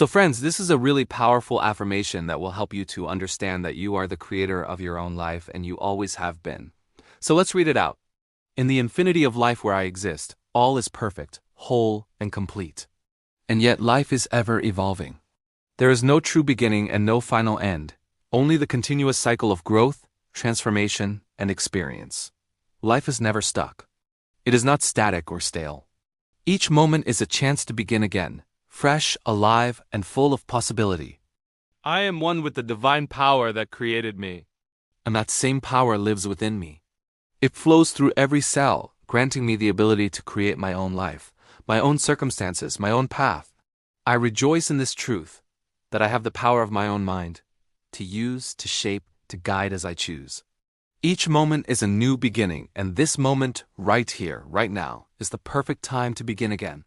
So friends, this is a really powerful affirmation that will help you to understand that you are the creator of your own life and you always have been. So let's read it out. In the infinity of life where I exist, all is perfect, whole, and complete. And yet life is ever evolving. There is no true beginning and no final end, only the continuous cycle of growth, transformation, and experience. Life is never stuck. It is not static or stale. Each moment is a chance to begin again, fresh, alive, and full of possibility. I am one with the divine power that created me. And that same power lives within me. It flows through every cell, granting me the ability to create my own life, my own circumstances, my own path. I rejoice in this truth, that I have the power of my own mind, to use, to shape, to guide as I choose. Each moment is a new beginning, and this moment, right here, right now, is the perfect time to begin again.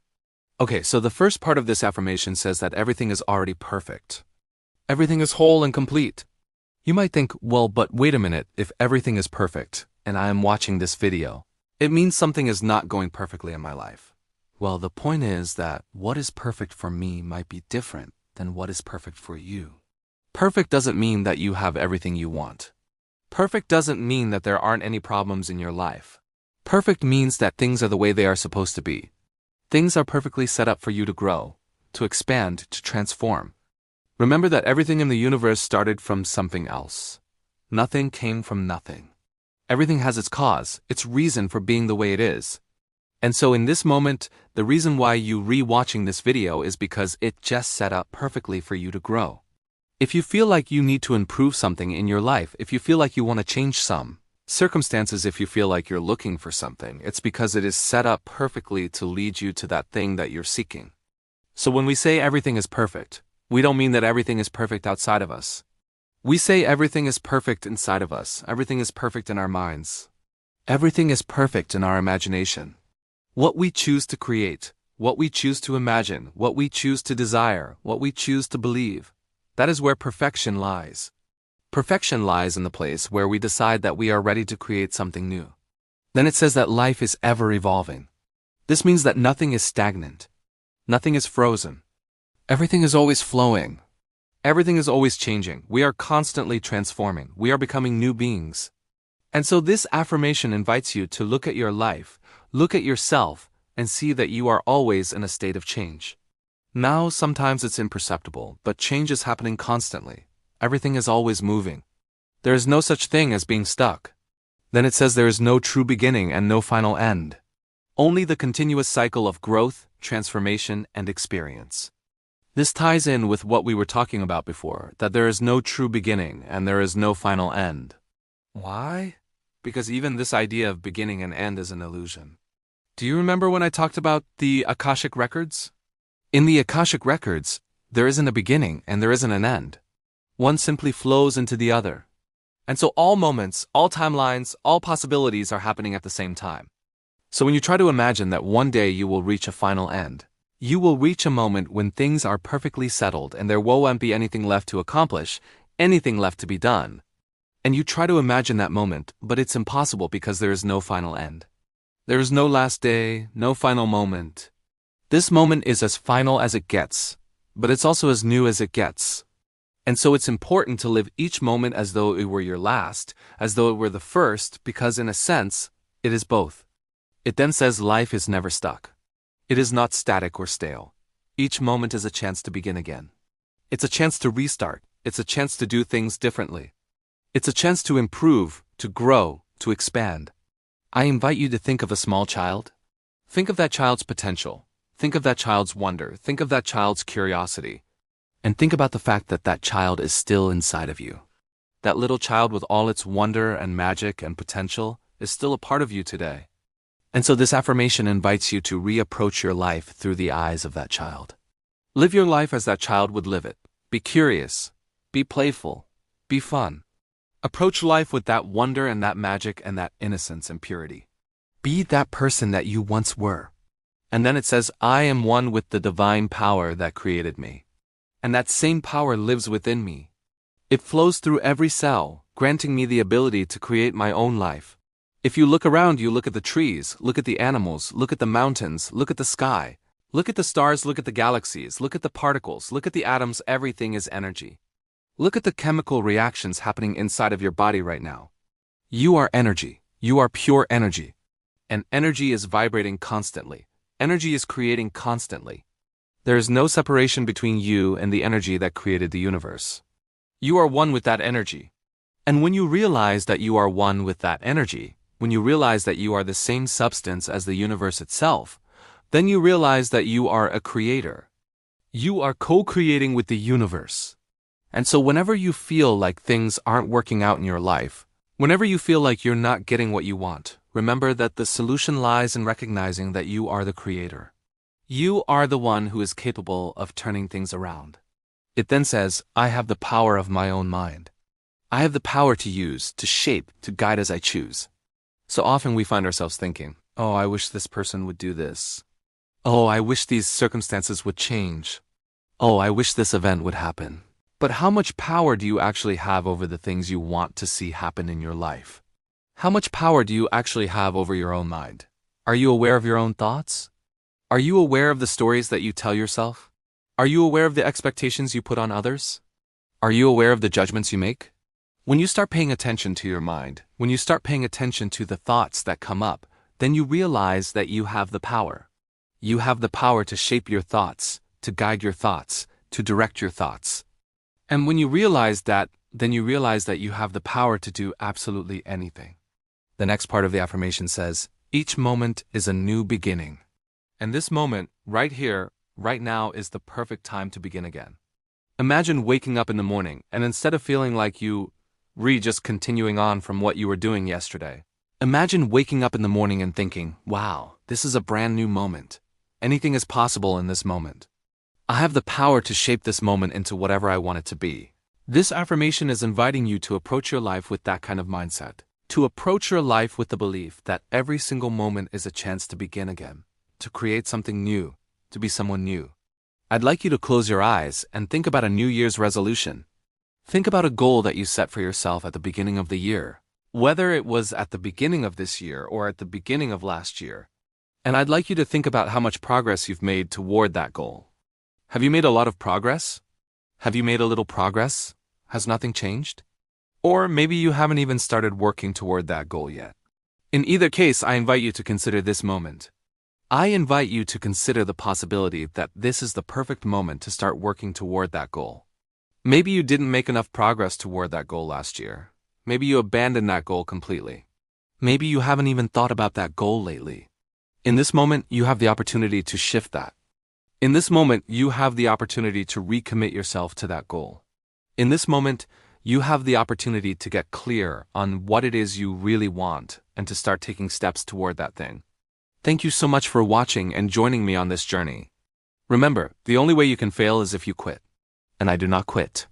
Okay, so the first part of this affirmation says that everything is already perfect. Everything is whole and complete. You might think, well, but wait a minute, if everything is perfect, and I am watching this video, it means something is not going perfectly in my life. Well, the point is that what is perfect for me might be different than what is perfect for you. Perfect doesn't mean that you have everything you want. Perfect doesn't mean that there aren't any problems in your life. Perfect means that things are the way they are supposed to be. Things are perfectly set up for you to grow, to expand, to transform. Remember that everything in the universe started from something else. Nothing came from nothing. Everything has its cause, its reason for being the way it is. And so in this moment, the reason why you re-watching this video is because it just set up perfectly for you to grow. If you feel like you need to improve something in your life, if you feel like you want to change some circumstances, if you feel like you're looking for something, it's because it is set up perfectly to lead you to that thing that you're seeking. So when we say everything is perfect, we don't mean that everything is perfect outside of us. We say everything is perfect inside of us. Everything is perfect in our minds. Everything is perfect in our imagination. What we choose to create, what we choose to imagine, what we choose to desire, what we choose to believe, that is where perfection lies. Perfection lies in the place where we decide that we are ready to create something new. Then it says that life is ever evolving. This means that nothing is stagnant. Nothing is frozen. Everything is always flowing. Everything is always changing. We are constantly transforming. We are becoming new beings. And so this affirmation invites you to look at your life, look at yourself, and see that you are always in a state of change. Now, sometimes it's imperceptible, but change is happening constantly. Everything is always moving. There is no such thing as being stuck. Then it says there is no true beginning and no final end. Only the continuous cycle of growth, transformation, and experience. This ties in with what we were talking about before, that there is no true beginning and there is no final end. Why? Because even this idea of beginning and end is an illusion. Do you remember when I talked about the Akashic records? In the Akashic records, there isn't a beginning and there isn't an end. One simply flows into the other. And so all moments, all timelines, all possibilities are happening at the same time. So when you try to imagine that one day you will reach a final end, you will reach a moment when things are perfectly settled and there won't be anything left to accomplish, anything left to be done. And you try to imagine that moment, but it's impossible because there is no final end. There is no last day, no final moment. This moment is as final as it gets, but it's also as new as it gets. And so it's important to live each moment as though it were your last, as though it were the first, because in a sense, it is both. It then says life is never stuck. It is not static or stale. Each moment is a chance to begin again. It's a chance to restart. It's a chance to do things differently. It's a chance to improve, to grow, to expand. I invite you to think of a small child. Think of that child's potential. Think of that child's wonder. Think of that child's curiosity. And think about the fact that that child is still inside of you. That little child with all its wonder and magic and potential is still a part of you today. And so this affirmation invites you to reapproach your life through the eyes of that child. Live your life as that child would live it. Be curious. Be playful. Be fun. Approach life with that wonder and that magic and that innocence and purity. Be that person that you once were. And then it says, I am one with the divine power that created me. And that same power lives within me. It flows through every cell, granting me the ability to create my own life. If you look around, you look at the trees, look at the animals, look at the mountains, look at the sky. Look at the stars, look at the galaxies, look at the particles, look at the atoms, everything is energy. Look at the chemical reactions happening inside of your body right now. You are energy. You are pure energy. And energy is vibrating constantly. Energy is creating constantly. There is no separation between you and the energy that created the universe. You are one with that energy. And when you realize that you are one with that energy, when you realize that you are the same substance as the universe itself, then you realize that you are a creator. You are co-creating with the universe. And so whenever you feel like things aren't working out in your life, whenever you feel like you're not getting what you want, remember that the solution lies in recognizing that you are the creator. You are the one who is capable of turning things around. It then says, I have the power of my own mind. I have the power to use, to shape, to guide as I choose. So often we find ourselves thinking, oh, I wish this person would do this. Oh, I wish these circumstances would change. Oh, I wish this event would happen. But how much power do you actually have over the things you want to see happen in your life? How much power do you actually have over your own mind? Are you aware of your own thoughts? Are you aware of the stories that you tell yourself? Are you aware of the expectations you put on others? Are you aware of the judgments you make? When you start paying attention to your mind, when you start paying attention to the thoughts that come up, then you realize that you have the power. You have the power to shape your thoughts, to guide your thoughts, to direct your thoughts. And when you realize that, then you realize that you have the power to do absolutely anything. The next part of the affirmation says, each moment is a new beginning. And this moment, right here, right now, is the perfect time to begin again. Imagine waking up in the morning, and instead of feeling like you just continuing on from what you were doing yesterday, imagine waking up in the morning and thinking, wow, this is a brand new moment. Anything is possible in this moment. I have the power to shape this moment into whatever I want it to be. This affirmation is inviting you to approach your life with that kind of mindset. To approach your life with the belief that every single moment is a chance to begin again, to create something new, to be someone new. I'd like you to close your eyes and think about a New Year's resolution. Think about a goal that you set for yourself at the beginning of the year, whether it was at the beginning of this year or at the beginning of last year. And I'd like you to think about how much progress you've made toward that goal. Have you made a lot of progress? Have you made a little progress? Has nothing changed? Or maybe you haven't even started working toward that goal yet. In either case, I invite you to consider this moment. I invite you to consider the possibility that this is the perfect moment to start working toward that goal. Maybe you didn't make enough progress toward that goal last year. Maybe you abandoned that goal completely. Maybe you haven't even thought about that goal lately. In this moment, you have the opportunity to shift that. In this moment, you have the opportunity to recommit yourself to that goal. In this moment, you have the opportunity to get clear on what it is you really want and to start taking steps toward that thing. Thank you so much for watching and joining me on this journey. Remember, the only way you can fail is if you quit. And I do not quit.